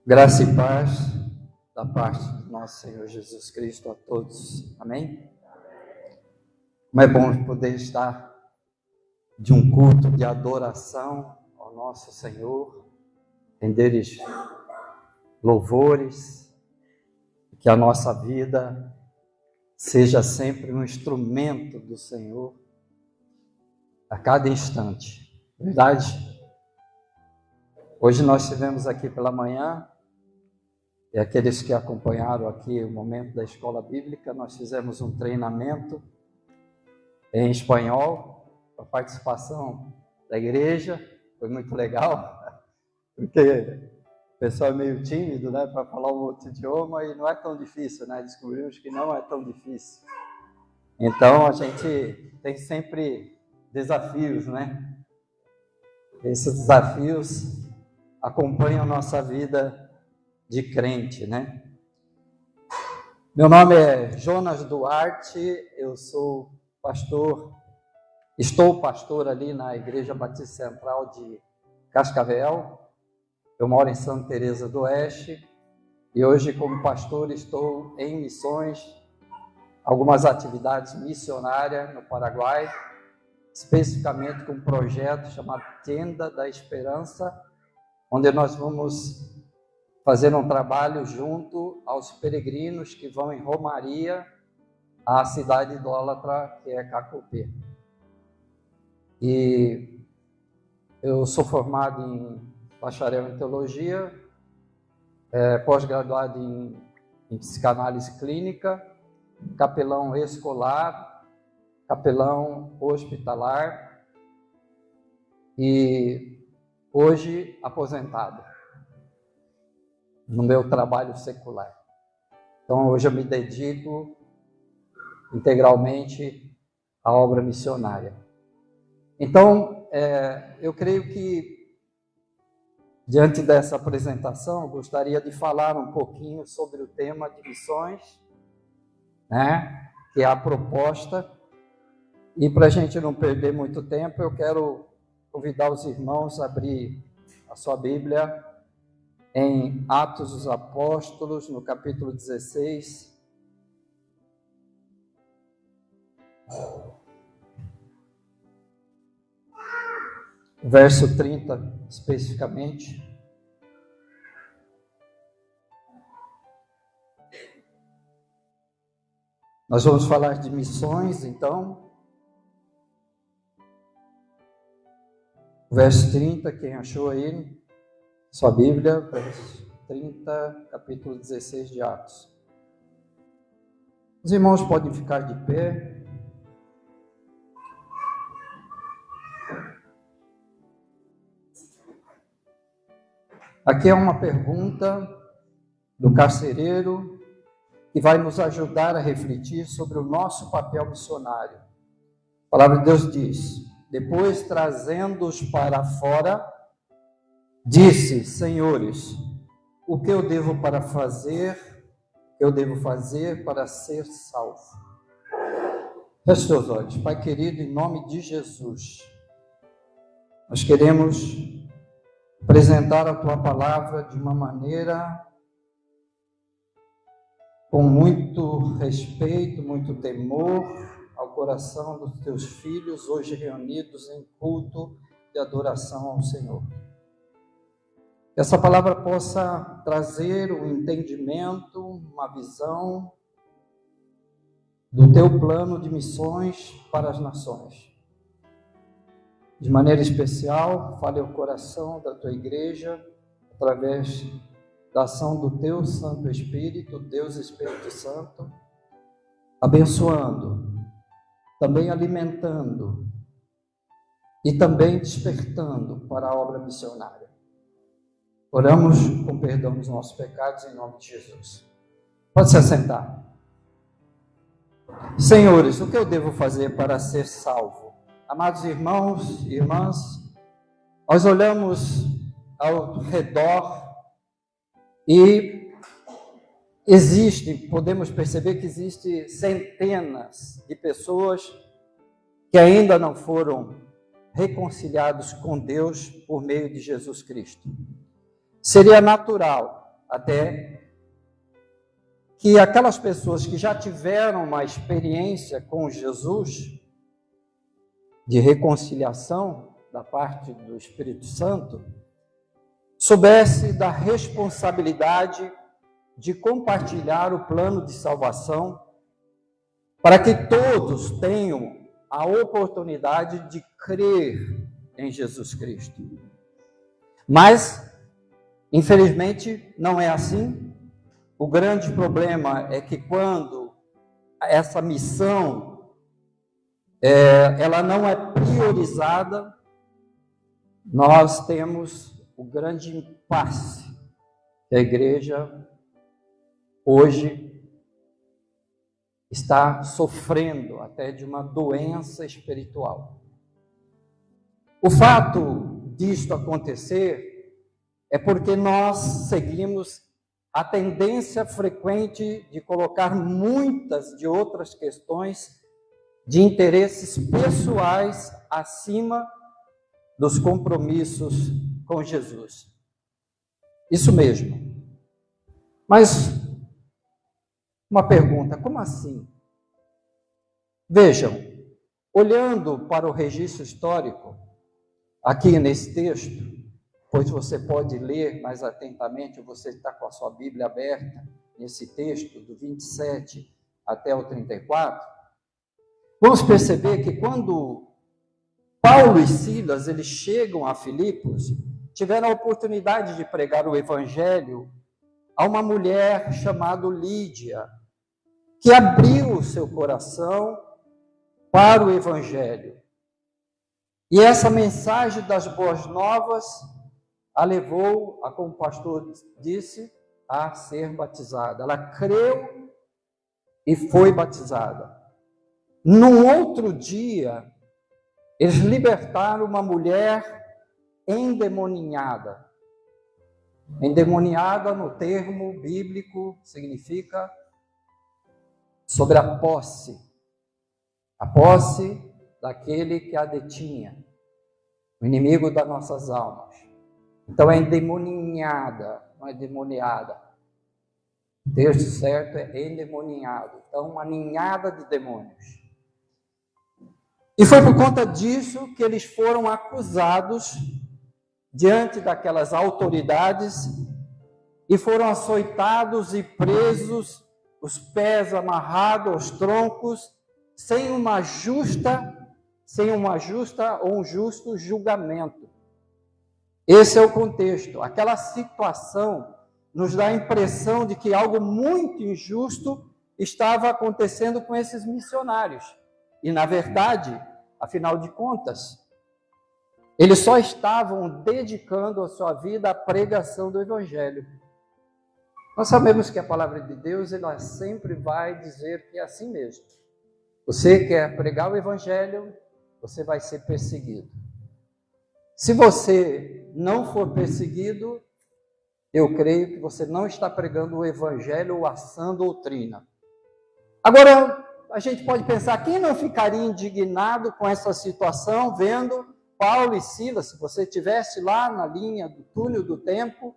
Graça e paz da parte do nosso Senhor Jesus Cristo a todos. Amém? Como é bom poder estar de um culto de adoração ao nosso Senhor, renderes louvores, que a nossa vida seja sempre um instrumento do Senhor a cada instante. Verdade? Hoje nós tivemos aqui pela manhã, e aqueles que acompanharam aqui o momento da escola bíblica, nós fizemos um treinamento em espanhol, com a participação da igreja. Foi muito legal, porque o pessoal é meio tímido, né, para falar um outro idioma, e não é tão difícil, né? Descobrimos que não é tão difícil. Então a gente tem sempre desafios, né? Esses desafios acompanham a nossa vida de crente, né? Meu nome é Jonas Duarte, eu sou pastor, estou pastor ali na Igreja Batista Central de Cascavel. Eu moro em Santa Teresa do Oeste e hoje, como pastor, estou em missões, algumas atividades missionárias no Paraguai, especificamente com um projeto chamado Tenda da Esperança, onde nós vamos fazer um trabalho junto aos peregrinos que vão em Romaria, à cidade idólatra que é Cacupé. E eu sou formado em bacharel em teologia, pós-graduado em psicanálise clínica, capelão escolar, capelão hospitalar e hoje aposentado no meu trabalho secular. Então, hoje eu me dedico integralmente à obra missionária. Então, eu creio que, diante dessa apresentação, eu gostaria de falar um pouquinho sobre o tema de missões, né, que é a proposta. E para a gente não perder muito tempo, eu quero convidar os irmãos a abrir a sua Bíblia em Atos dos Apóstolos, no capítulo 16. Verso 30, especificamente. Nós vamos falar de missões, então. Verso 30, quem achou aí? Sua Bíblia, verso 30, capítulo 16 de Atos. Os irmãos podem ficar de pé. Aqui é uma pergunta do carcereiro que vai nos ajudar a refletir sobre o nosso papel missionário. A palavra de Deus diz: depois, trazendo-os para fora, disse: Senhores, o que eu devo fazer para ser salvo? Feche seus olhos. Pai querido, em nome de Jesus, nós queremos apresentar a Tua palavra de uma maneira com muito respeito, muito temor ao coração dos Teus filhos, hoje reunidos em culto de adoração ao Senhor. Que essa palavra possa trazer um entendimento, uma visão do Teu plano de missões para as nações. De maneira especial, fale ao coração da Tua igreja, através da ação do Teu Santo Espírito, Deus Espírito Santo, abençoando, também alimentando e também despertando para a obra missionária. Oramos com perdão dos nossos pecados em nome de Jesus. Pode se assentar. Senhores, o que eu devo fazer para ser salvo? Amados irmãos e irmãs, nós olhamos ao redor e podemos perceber que existem centenas de pessoas que ainda não foram reconciliados com Deus por meio de Jesus Cristo. Seria natural até que aquelas pessoas que já tiveram uma experiência com Jesus, de reconciliação da parte do Espírito Santo, soubesse da responsabilidade de compartilhar o plano de salvação para que todos tenham a oportunidade de crer em Jesus Cristo. Mas, infelizmente, não é assim. O grande problema é que quando essa missão ela não é priorizada, nós temos o grande impasse que a igreja hoje está sofrendo até de uma doença espiritual. O fato disto acontecer é porque nós seguimos a tendência frequente de colocar muitas de outras questões de interesses pessoais acima dos compromissos com Jesus. Isso mesmo. Mas uma pergunta, como assim? Vejam, olhando para o registro histórico, aqui nesse texto, pois você pode ler mais atentamente, você está com a sua Bíblia aberta, nesse texto, do 27 até o 34, vamos perceber que quando Paulo e Silas, eles chegam a Filipos, tiveram a oportunidade de pregar o Evangelho a uma mulher chamada Lídia, que abriu o seu coração para o Evangelho. E essa mensagem das boas novas a levou, como o pastor disse, a ser batizada. Ela creu e foi batizada. Num outro dia, eles libertaram uma mulher endemoniada. Endemoniada, no termo bíblico, significa sobre a posse daquele que a detinha, o inimigo das nossas almas. Então é endemoniada, não é demoniada. O texto certo é endemoniado. Então, uma ninhada de demônios. E foi por conta disso que eles foram acusados diante daquelas autoridades e foram açoitados e presos, os pés amarrados aos troncos, sem uma justa ou um justo julgamento. Esse é o contexto. Aquela situação nos dá a impressão de que algo muito injusto estava acontecendo com esses missionários. E, na verdade, afinal de contas, eles só estavam dedicando a sua vida à pregação do Evangelho. Nós sabemos que a palavra de Deus, ela sempre vai dizer que é assim mesmo. Você quer pregar o Evangelho, você vai ser perseguido. Se você não for perseguido, eu creio que você não está pregando o Evangelho ou a sã doutrina. Agora, a gente pode pensar, quem não ficaria indignado com essa situação, vendo Paulo e Silas, se você estivesse lá na linha do túnel do tempo,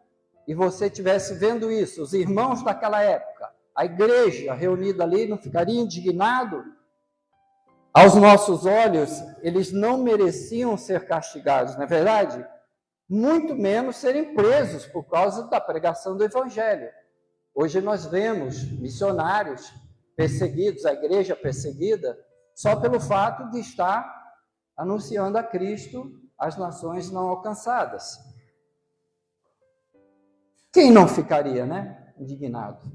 e você estivesse vendo isso, os irmãos daquela época, a igreja reunida ali, não ficaria indignado? Aos nossos olhos, eles não mereciam ser castigados, não é verdade? Muito menos serem presos por causa da pregação do Evangelho. Hoje nós vemos missionários perseguidos, a igreja perseguida, só pelo fato de estar anunciando a Cristo às nações não alcançadas. Quem não ficaria, indignado?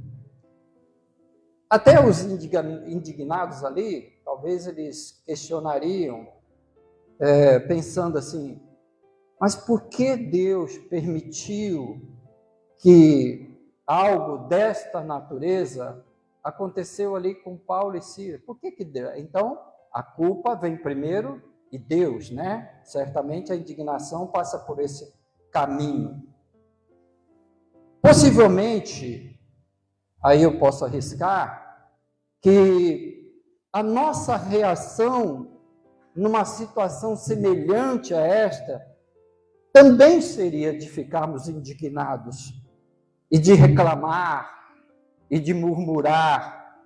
Até os indignados ali, talvez eles questionariam, pensando assim, mas por que Deus permitiu que algo desta natureza aconteceu ali com Paulo e Silas? Por que Deus? Então, a culpa vem primeiro de Deus, Certamente a indignação passa por esse caminho. Possivelmente, aí eu posso arriscar, que a nossa reação numa situação semelhante a esta também seria de ficarmos indignados. e de reclamar e de murmurar,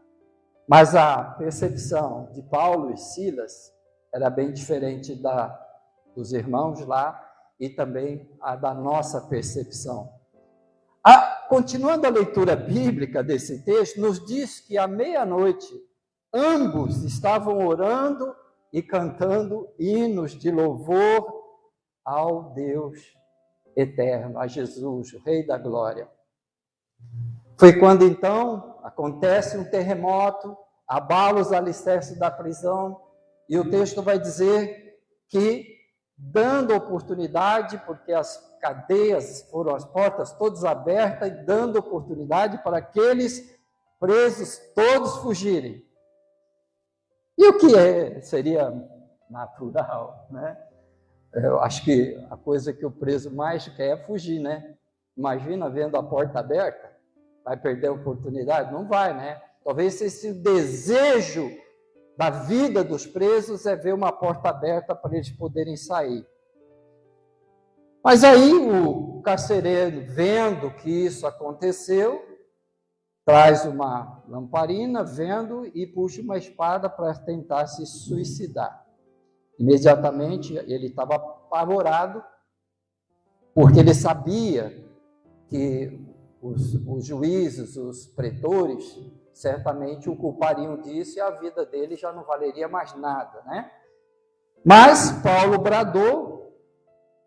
mas a percepção de Paulo e Silas era bem diferente dos irmãos lá e também a da nossa percepção. Continuando a leitura bíblica desse texto, nos diz que à meia-noite ambos estavam orando e cantando hinos de louvor ao Deus eterno, a Jesus, o Rei da Glória. Foi quando então acontece um terremoto, abala os alicerces da prisão, e o texto vai dizer que, dando oportunidade, porque as cadeias foram as portas todas abertas, e dando oportunidade para aqueles presos todos fugirem. E o que seria natural, né? Eu acho que a coisa que o preso mais quer é fugir, né? Imagina vendo a porta aberta, vai perder a oportunidade? Não vai, né? Talvez esse desejo da vida dos presos é ver uma porta aberta para eles poderem sair. Mas aí o carcereiro, vendo que isso aconteceu, traz uma lamparina, vendo, e puxa uma espada para tentar se suicidar. Imediatamente ele estava apavorado, porque ele sabia que os juízes, os pretores, certamente o culpariam disso e a vida dele já não valeria mais nada, né? Mas Paulo bradou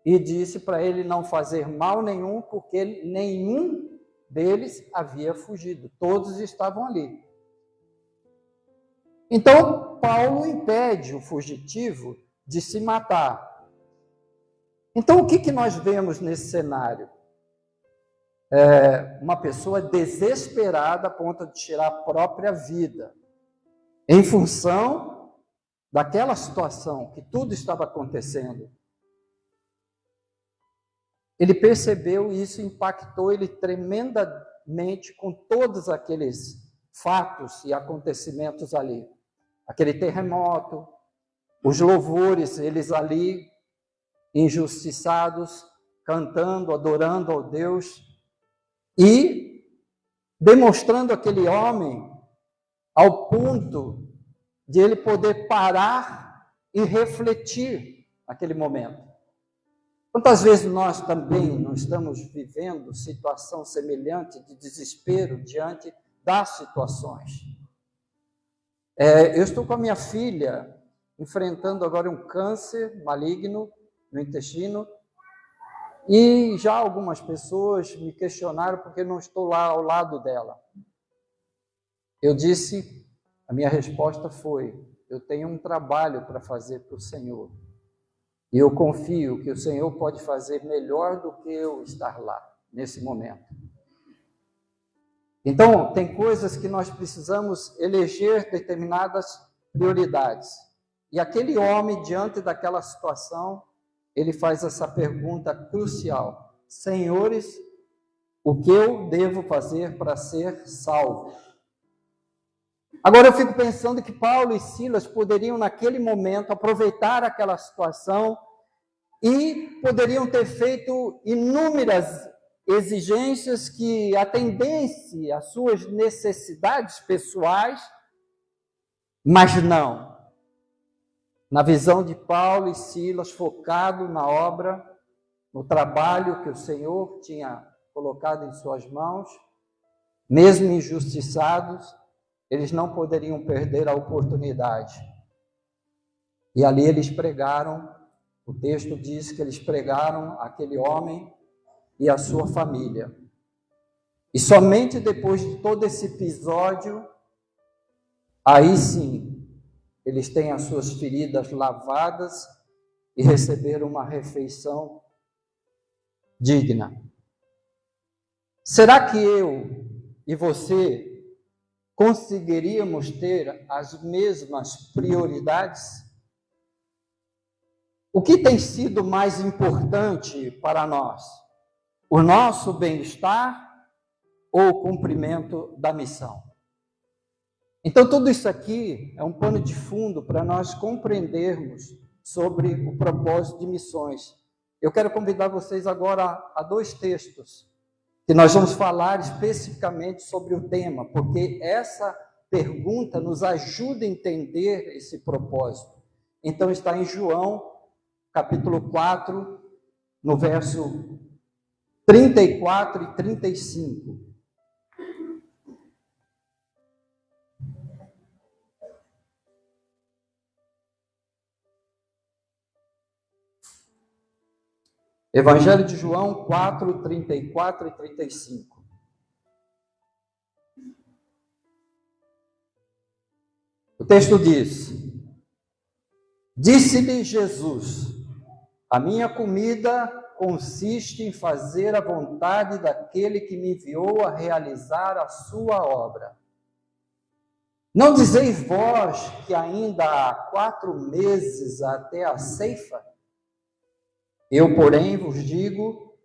e disse para ele não fazer mal nenhum, porque nenhum deles havia fugido, todos estavam ali. Então, Paulo impede o fugitivo de se matar. Então, o que nós vemos nesse cenário? Uma pessoa desesperada a ponto de tirar a própria vida, em função daquela situação, que tudo estava acontecendo. Ele percebeu e isso impactou ele tremendamente com todos aqueles fatos e acontecimentos ali. Aquele terremoto, os louvores, eles ali injustiçados, cantando, adorando ao Deus e demonstrando aquele homem ao ponto de ele poder parar e refletir naquele momento. Quantas vezes nós também não estamos vivendo situação semelhante de desespero diante das situações? Eu estou com a minha filha enfrentando agora um câncer maligno no intestino e já algumas pessoas me questionaram porque não estou lá ao lado dela. Eu disse, a minha resposta foi, eu tenho um trabalho para fazer para o Senhor. E eu confio que o Senhor pode fazer melhor do que eu estar lá, nesse momento. Então, tem coisas que nós precisamos eleger determinadas prioridades. E aquele homem, diante daquela situação, ele faz essa pergunta crucial. Senhores, o que eu devo fazer para ser salvo? Agora eu fico pensando que Paulo e Silas poderiam, naquele momento, aproveitar aquela situação e poderiam ter feito inúmeras exigências que atendessem às suas necessidades pessoais, mas não. Na visão de Paulo e Silas, focado na obra, no trabalho que o Senhor tinha colocado em suas mãos, mesmo injustiçados, eles não poderiam perder a oportunidade. E ali eles pregaram, o texto diz que eles pregaram aquele homem e a sua família. E somente depois de todo esse episódio, aí sim, eles têm as suas feridas lavadas e receberam uma refeição digna. Será que eu e você conseguiríamos ter as mesmas prioridades? O que tem sido mais importante para nós? O nosso bem-estar ou o cumprimento da missão? Então, tudo isso aqui é um pano de fundo para nós compreendermos sobre o propósito de missões. Eu quero convidar vocês agora a dois textos que nós vamos falar especificamente sobre o tema, porque essa pergunta nos ajuda a entender esse propósito. Então está em João, capítulo 4, no verso 34 e 35. Evangelho de João 4, 34 e 35. O texto diz: Disse-lhe Jesus: a minha comida consiste em fazer a vontade daquele que me enviou a realizar a sua obra. Não dizeis vós que ainda há 4 meses até a ceifa? Eu, porém, vos digo,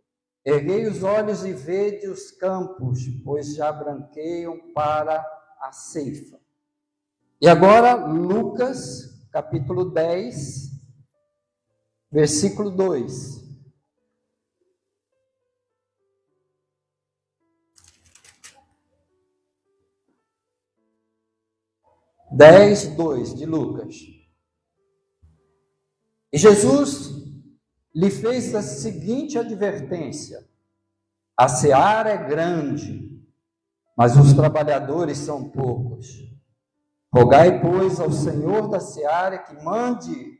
erguei os olhos e vede os campos, pois já branqueiam para a ceifa. E agora, Lucas, capítulo 10, versículo 2. Dez, 2 de Lucas. E Jesus lhe fez a seguinte advertência: a seara é grande, mas os trabalhadores são poucos. Rogai, pois, ao Senhor da seara que mande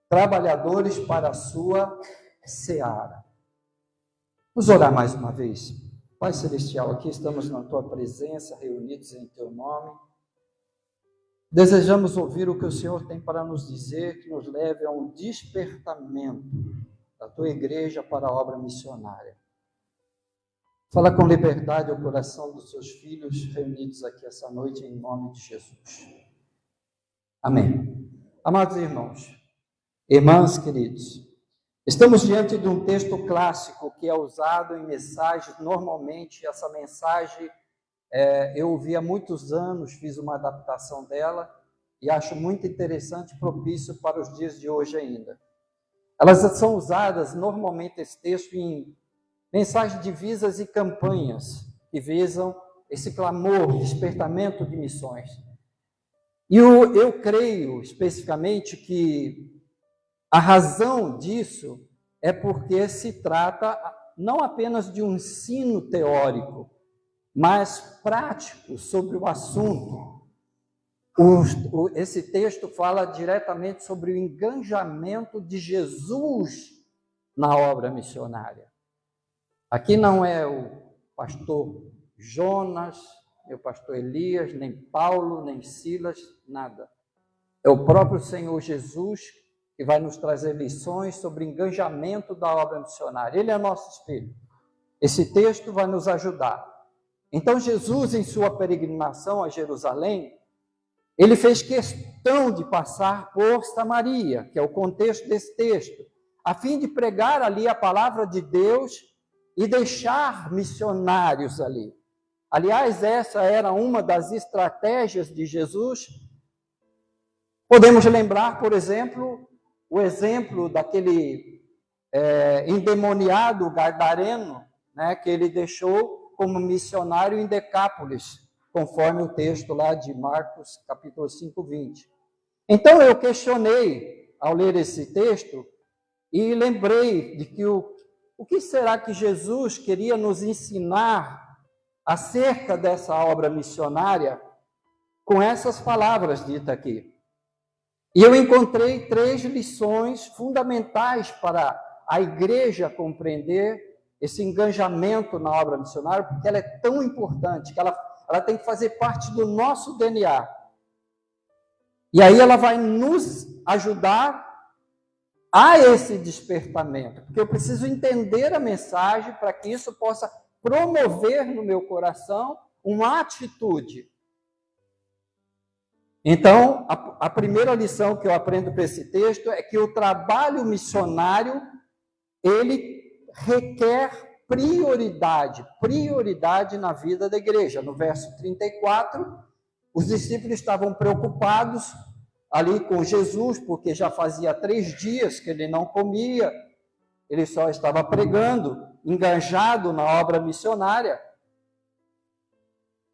trabalhadores para a sua seara. Vamos orar mais uma vez. Pai Celestial, aqui estamos na Tua presença, reunidos em Teu nome. Desejamos ouvir o que o Senhor tem para nos dizer, que nos leve a um despertamento da Tua igreja para a obra missionária. Fala com liberdade ao coração dos Seus filhos reunidos aqui essa noite, em nome de Jesus. Amém. Amados irmãos, irmãs queridos, estamos diante de um texto clássico que é usado em mensagens. Normalmente, essa mensagem eu ouvi há muitos anos, fiz uma adaptação dela e acho muito interessante e propício para os dias de hoje ainda. Elas são usadas, normalmente, esse texto, em mensagens de visas e campanhas que visam esse clamor, despertamento de missões. E eu creio, especificamente, que a razão disso é porque se trata não apenas de um ensino teórico, mas prático sobre o assunto. Esse texto fala diretamente sobre o engajamento de Jesus na obra missionária. Aqui não é o pastor Jonas, nem o pastor Elias, nem Paulo, nem Silas, nada. É o próprio Senhor Jesus que vai nos trazer lições sobre o engajamento da obra missionária. Ele é nosso espelho. Esse texto vai nos ajudar. Então, Jesus, em sua peregrinação a Jerusalém, ele fez questão de passar por Samaria, que é o contexto desse texto, a fim de pregar ali a palavra de Deus e deixar missionários ali. Aliás, essa era uma das estratégias de Jesus. Podemos lembrar, por exemplo, o exemplo daquele endemoniado gadareno, né, que ele deixou como missionário em Decápolis, conforme o texto lá de Marcos, capítulo 5, 20. Então, eu questionei, ao ler esse texto, e lembrei de que o que será que Jesus queria nos ensinar acerca dessa obra missionária com essas palavras ditas aqui. E eu encontrei 3 lições fundamentais para a igreja compreender esse engajamento na obra missionária, porque ela é tão importante, que ela tem que fazer parte do nosso DNA. E aí ela vai nos ajudar a esse despertamento, porque eu preciso entender a mensagem para que isso possa promover no meu coração uma atitude. Então, a primeira lição que eu aprendo com esse texto é que o trabalho missionário, ele requer prioridade na vida da igreja. No verso 34, os discípulos estavam preocupados ali com Jesus, porque já fazia 3 dias que ele não comia, ele só estava pregando. engajado na obra missionária.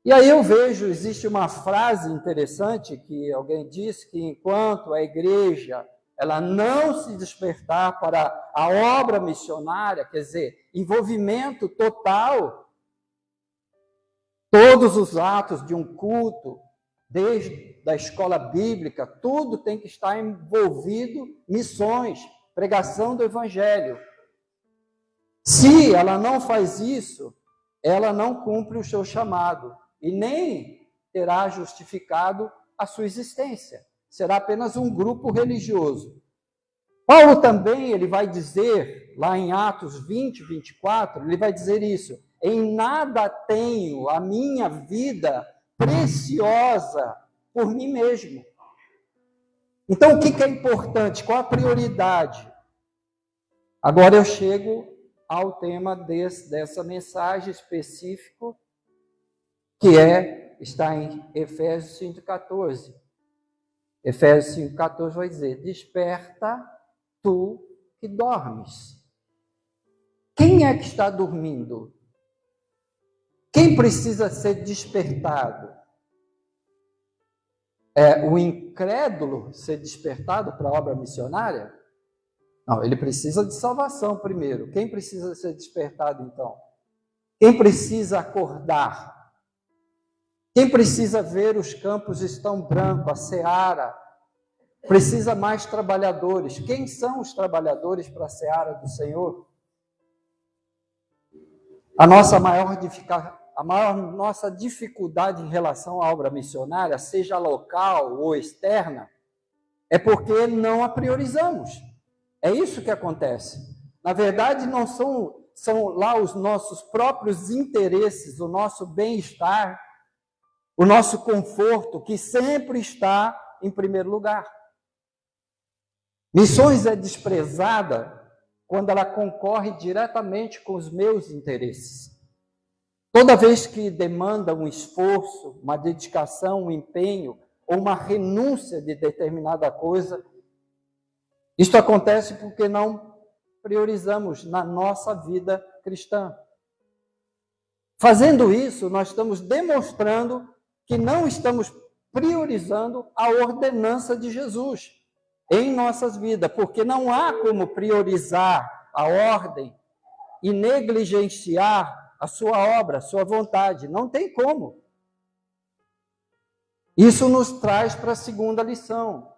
E aí eu vejo, existe uma frase interessante que alguém disse que enquanto a igreja ela não se despertar para a obra missionária, quer dizer, envolvimento total, todos os atos de um culto, desde a escola bíblica, tudo tem que estar envolvido missões, pregação do evangelho. Se ela não faz isso, ela não cumpre o seu chamado e nem terá justificado a sua existência. Será apenas um grupo religioso. Paulo também, ele vai dizer, lá em Atos 20, 24, ele vai dizer isso: em nada tenho a minha vida preciosa por mim mesmo. Então, o que é importante? Qual a prioridade? Agora eu chego ao tema dessa mensagem específica, que está em Efésios 5,14. Efésios 5,14 vai dizer: desperta tu que dormes. Quem é que está dormindo? Quem precisa ser despertado? É o incrédulo ser despertado para a obra missionária? Não, ele precisa de salvação primeiro. Quem precisa ser despertado então? Quem precisa acordar? Quem precisa ver os campos estão brancos, a seara? Precisa mais trabalhadores. Quem são os trabalhadores para a seara do Senhor? A nossa nossa dificuldade em relação à obra missionária, seja local ou externa, é porque não a priorizamos. É isso que acontece. Na verdade, não são lá os nossos próprios interesses, o nosso bem-estar, o nosso conforto, que sempre está em primeiro lugar. Missões é desprezada quando ela concorre diretamente com os meus interesses. Toda vez que demanda um esforço, uma dedicação, um empenho ou uma renúncia de determinada coisa, isto acontece porque não priorizamos na nossa vida cristã. Fazendo isso, nós estamos demonstrando que não estamos priorizando a ordenança de Jesus em nossas vidas, porque não há como priorizar a ordem e negligenciar a sua obra, a sua vontade. Não tem como. Isso nos traz para a segunda lição.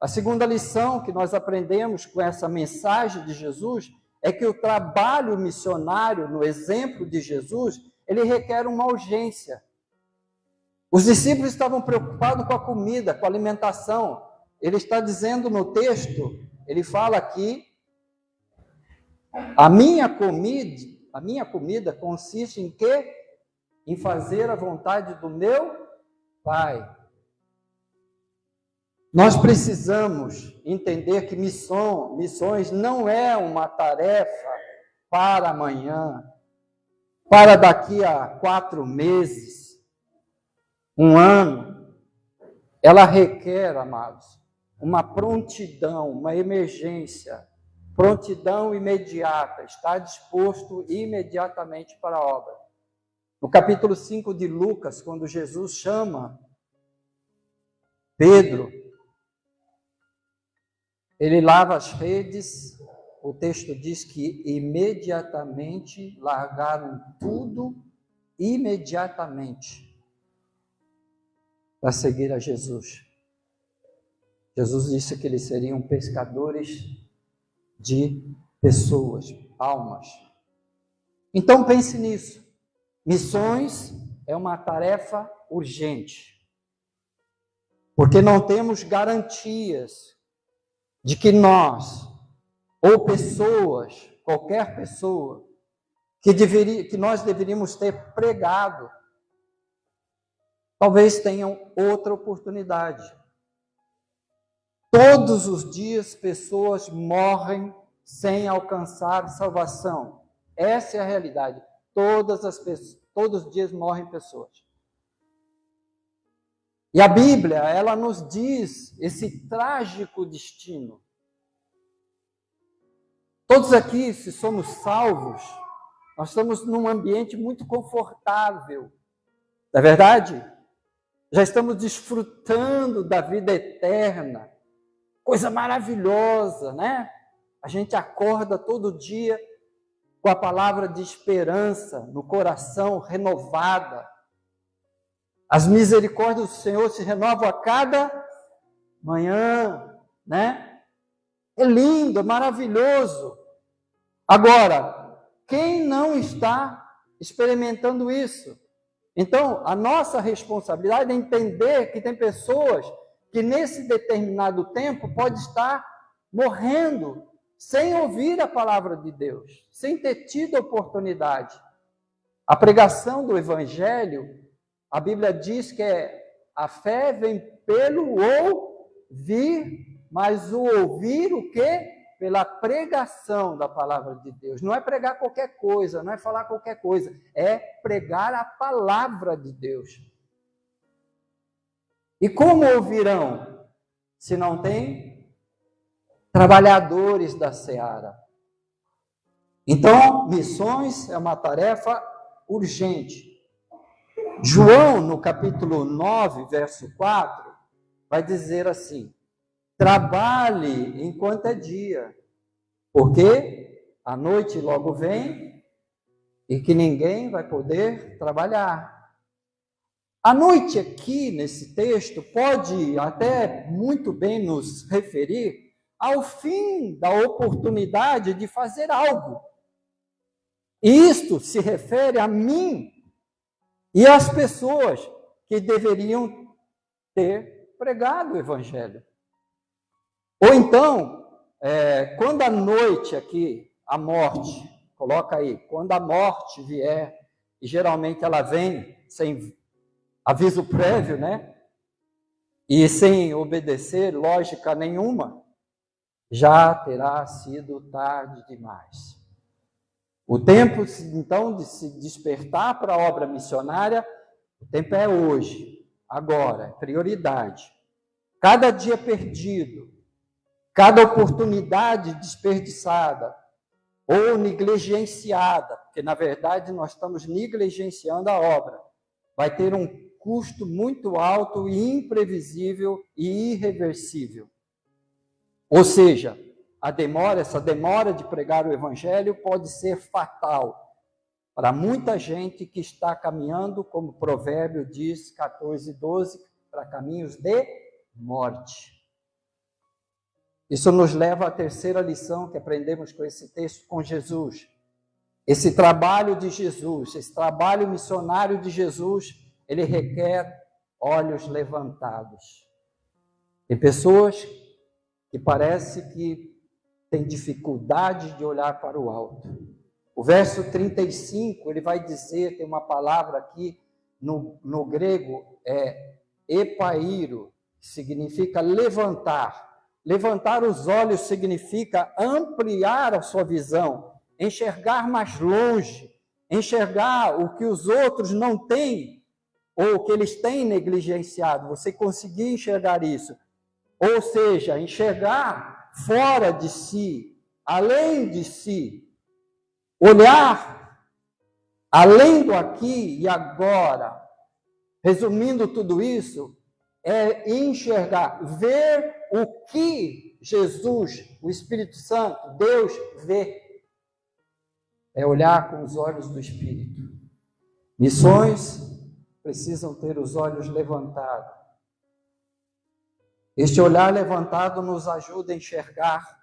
A segunda lição que nós aprendemos com essa mensagem de Jesus é que o trabalho missionário, no exemplo de Jesus, ele requer uma urgência. Os discípulos estavam preocupados com a comida, com a alimentação. Ele está dizendo no texto, ele fala aqui: a minha comida consiste em quê? Em fazer a vontade do meu Pai. Nós precisamos entender que missões não é uma tarefa para amanhã, para daqui a 4 meses, 1 ano. Ela requer, amados, uma prontidão, uma emergência, prontidão imediata, estar disposto imediatamente para a obra. No capítulo 5 de Lucas, quando Jesus chama Pedro, ele lava as redes, o texto diz que imediatamente largaram tudo, imediatamente, para seguir a Jesus. Jesus disse que eles seriam pescadores de pessoas, almas. Então pense nisso. Missões é uma tarefa urgente, porque não temos garantias de que nós, ou pessoas, qualquer pessoa, que nós deveríamos ter pregado, talvez tenham outra oportunidade. Todos os dias pessoas morrem sem alcançar salvação. Essa é a realidade. Todos os dias morrem pessoas. E a Bíblia, ela nos diz esse trágico destino. Todos aqui, se somos salvos, Nós estamos num ambiente muito confortável. Não é verdade? Já estamos desfrutando da vida eterna. Coisa maravilhosa, né? A gente acorda todo dia com a palavra de esperança no coração, renovada. As misericórdias do Senhor se renovam a cada manhã, né? É lindo, é maravilhoso. Agora, quem não está experimentando isso? Então, a nossa responsabilidade é entender que tem pessoas que nesse determinado tempo pode estar morrendo sem ouvir a palavra de Deus, sem ter tido a oportunidade. A pregação do Evangelho, a Bíblia diz que a fé vem pelo ouvir, mas o ouvir o quê? Pela pregação da palavra de Deus. Não é pregar qualquer coisa, não é falar qualquer coisa, é pregar a palavra de Deus. E como ouvirão se não tem trabalhadores da seara? Então, missões é uma tarefa urgente. João, no capítulo 9, verso 4, vai dizer assim: trabalhe enquanto é dia, porque a noite logo vem e que ninguém vai poder trabalhar. A noite aqui, nesse texto, pode até muito bem nos referir ao fim da oportunidade de fazer algo. E isto se refere a mim e às pessoas que deveriam ter pregado o Evangelho. Ou então, quando a noite aqui, a morte, coloca aí, quando a morte vier, e geralmente ela vem sem aviso prévio, né? E sem obedecer lógica nenhuma, já terá sido tarde demais. O tempo, então, de se despertar para a obra missionária, o tempo é hoje, agora, é prioridade. Cada dia perdido, cada oportunidade desperdiçada ou negligenciada, porque na verdade nós estamos negligenciando a obra, vai ter um custo muito alto e imprevisível e irreversível. Ou seja, essa demora de pregar o Evangelho pode ser fatal para muita gente que está caminhando, como o provérbio diz, 14:12, para caminhos de morte. Isso nos leva à terceira lição que aprendemos com esse texto com Jesus. Esse trabalho de Jesus, esse trabalho missionário de Jesus, ele requer olhos levantados. Tem pessoas que parece que têm dificuldade de olhar para o alto. O verso 35, ele vai dizer, tem uma palavra aqui no grego, epairo, que significa levantar. Levantar os olhos significa ampliar a sua visão, enxergar mais longe, enxergar o que os outros não têm, ou que eles têm negligenciado, você conseguir enxergar isso. Ou seja, enxergar fora de si, além de si, olhar além do aqui e agora. Resumindo tudo isso, é enxergar, ver o que Jesus, o Espírito Santo, Deus vê. É olhar com os olhos do Espírito. Missões precisam ter os olhos levantados. Este olhar levantado nos ajuda a enxergar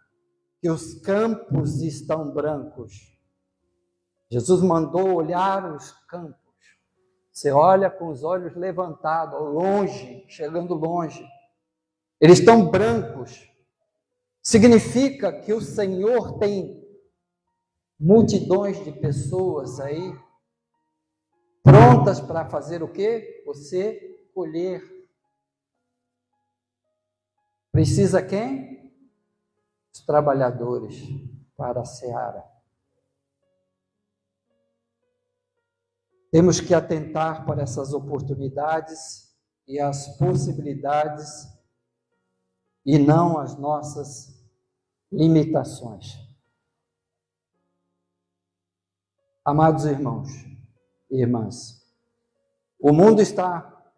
que os campos estão brancos. Jesus mandou olhar os campos. Você olha com os olhos levantados, ao longe, chegando longe. Eles estão brancos. Significa que o Senhor tem multidões de pessoas aí prontas para fazer o quê? Você colher. Precisa quem? Os trabalhadores para a seara. Temos que atentar para essas oportunidades e as possibilidades e não as nossas limitações. Amados irmãos e irmãs, o mundo está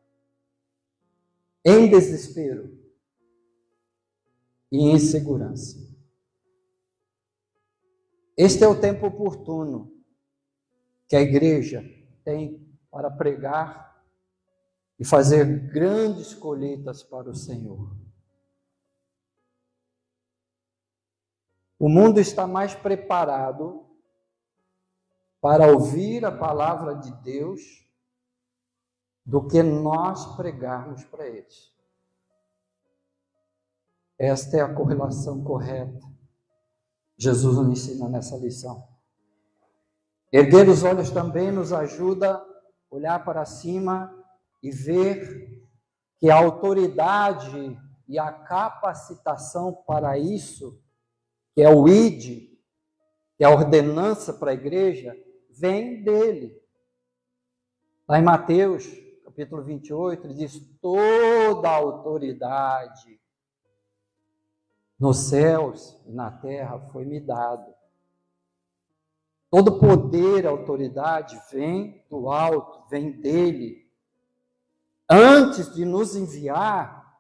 em desespero e insegurança. Este é o tempo oportuno que a igreja tem para pregar e fazer grandes colheitas para o Senhor. O mundo está mais preparado para ouvir a palavra de Deus do que nós pregarmos para eles. Esta é a correlação correta. Jesus nos ensina nessa lição. Erguer os olhos também nos ajuda a olhar para cima e ver que a autoridade e a capacitação para isso, que é o ID, que é a ordenança para a igreja, vem dele. Lá em Mateus, capítulo 28, ele diz: toda a autoridade nos céus e na terra foi me dado. Todo poder, autoridade vem do alto, vem dele. Antes de nos enviar,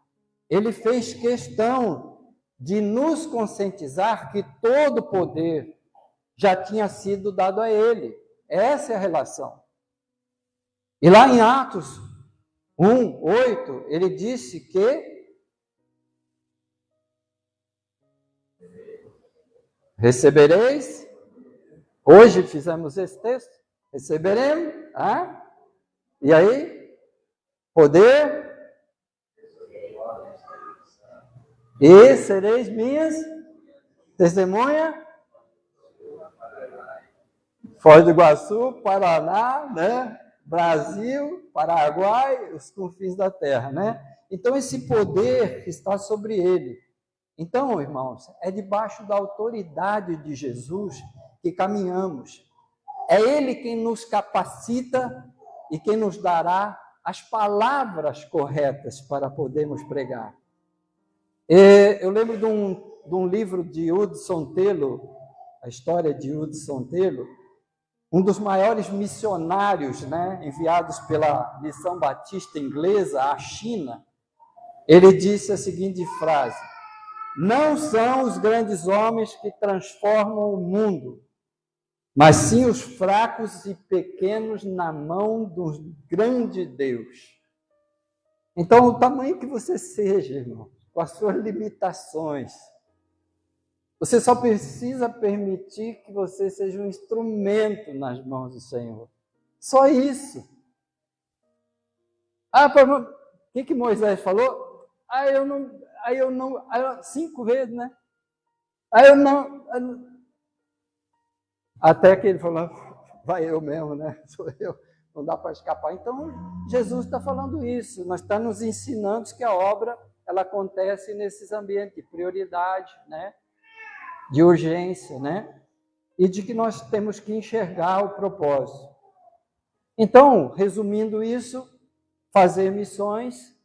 ele fez questão de nos conscientizar que todo poder já tinha sido dado a ele. Essa é a relação. E lá em Atos 1:8, ele disse que recebereis, hoje fizemos esse texto, receberemos, e aí, poder, e sereis minhas testemunhas, Foz do Iguaçu, Paraná, né? Brasil, Paraguai, os confins da terra, né? Então, esse poder está sobre ele. Então, irmãos, é debaixo da autoridade de Jesus que caminhamos. É ele quem nos capacita e quem nos dará as palavras corretas para podermos pregar. Eu lembro de um livro de Hudson Taylor, a história de Hudson Taylor, um dos maiores missionários, né, enviados pela Missão Batista Inglesa à China. Ele disse a seguinte frase: não são os grandes homens que transformam o mundo, mas sim os fracos e pequenos na mão do grande Deus. Então, o tamanho que você seja, irmão, com as suas limitações, você só precisa permitir que você seja um instrumento nas mãos do Senhor. Só isso. O que Moisés falou? Eu não, 5 vezes, né? Eu não. Até que ele falou: vai eu mesmo, né? Sou eu, não dá para escapar. Então, Jesus está falando isso. Nós está nos ensinando que a obra ela acontece nesses ambientes de prioridade, né? De urgência, né? E de que nós temos que enxergar o propósito. Então, resumindo isso, fazer missões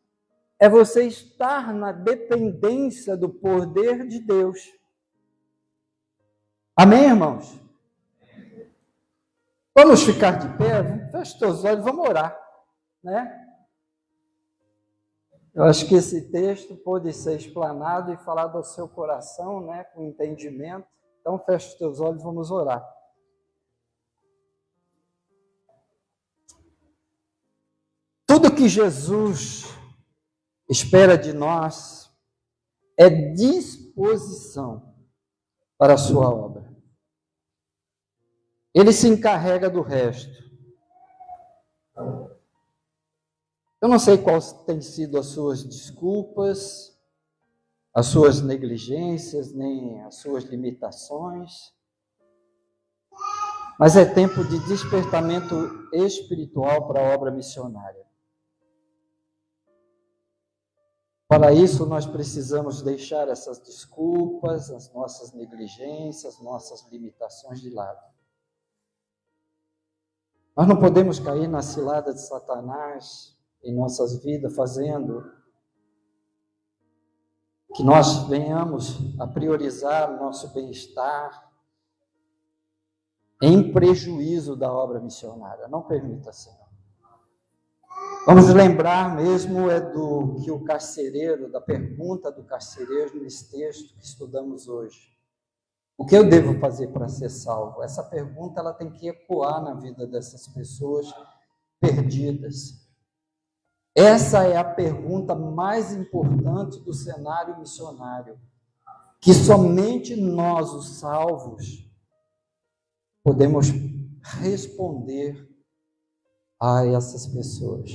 é você estar na dependência do poder de Deus. Amém, irmãos? Vamos ficar de pé, feche os olhos, vamos orar, né? Eu acho que esse texto pode ser explanado e falado ao seu coração, né, com entendimento. Então, feche os teus olhos, vamos orar. Tudo que Jesus espera de nós é disposição para a sua obra. Ele se encarrega do resto. Eu não sei quais têm sido as suas desculpas, as suas negligências, nem as suas limitações, mas é tempo de despertamento espiritual para a obra missionária. Para isso, nós precisamos deixar essas desculpas, as nossas negligências, nossas limitações de lado. Nós não podemos cair na cilada de Satanás em nossas vidas, fazendo que nós venhamos a priorizar o nosso bem-estar, em prejuízo da obra missionária. Não permita, Senhor. Vamos lembrar mesmo do que o carcereiro, da pergunta do carcereiro nesse texto que estudamos hoje. O que eu devo fazer para ser salvo? Essa pergunta ela tem que ecoar na vida dessas pessoas perdidas. Essa é a pergunta mais importante do cenário missionário, que somente nós, os salvos, podemos responder a essas pessoas.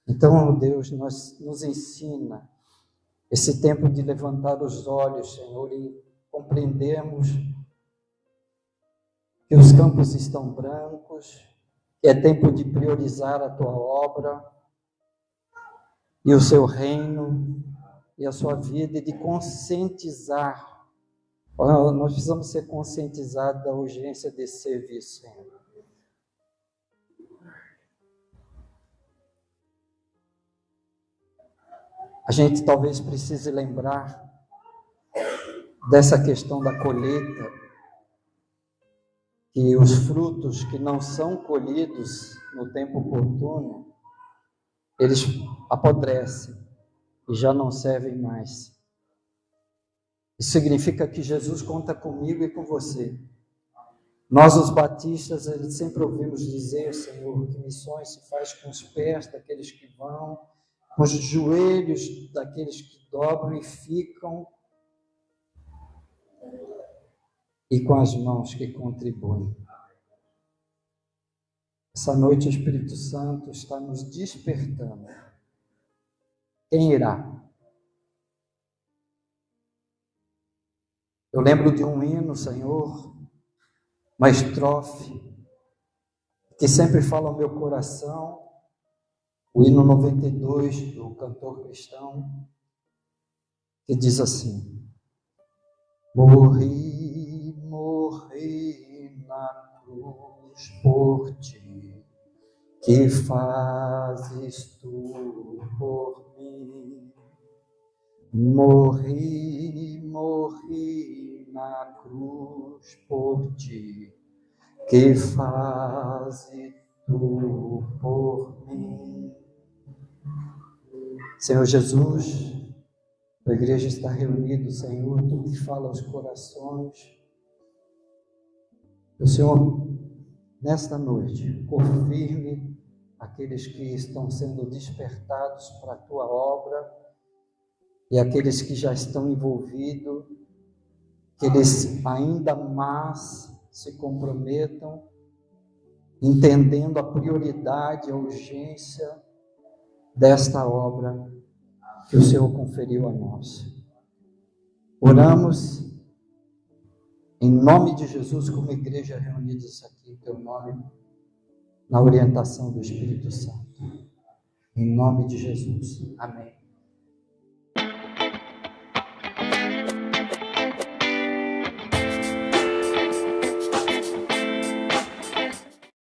Então, Deus, nos ensina esse tempo de levantar os olhos, Senhor, e compreendermos que os campos estão brancos, que é tempo de priorizar a Tua obra e o Seu reino e a Sua vida, e de conscientizar. Nós precisamos ser conscientizados da urgência desse serviço, Senhor. A gente talvez precise lembrar dessa questão da colheita, que os frutos que não são colhidos no tempo oportuno, eles apodrecem e já não servem mais. Isso significa que Jesus conta comigo e com você. Nós, os batistas, sempre ouvimos dizer, Senhor, que missões se faz com os pés daqueles que vão, com os joelhos daqueles que dobram e ficam, e com as mãos que contribuem. Essa noite o Espírito Santo está nos despertando. Quem irá? Eu lembro de um hino, Senhor, uma estrofe, que sempre fala ao meu coração, o hino 92 do cantor cristão, que diz assim: morri na cruz por ti, que fazes tu por mim? Morri na cruz por ti, que fazes tu por mim? Senhor Jesus, a igreja está reunida, Senhor, Tu que fala aos corações. O Senhor, nesta noite, confirme aqueles que estão sendo despertados para a Tua obra e aqueles que já estão envolvidos, que eles ainda mais se comprometam, entendendo a prioridade, a urgência desta obra que o Senhor conferiu a nós. Oramos em nome de Jesus, como igreja reunidos aqui em Teu nome, na orientação do Espírito Santo. Em nome de Jesus. Amém.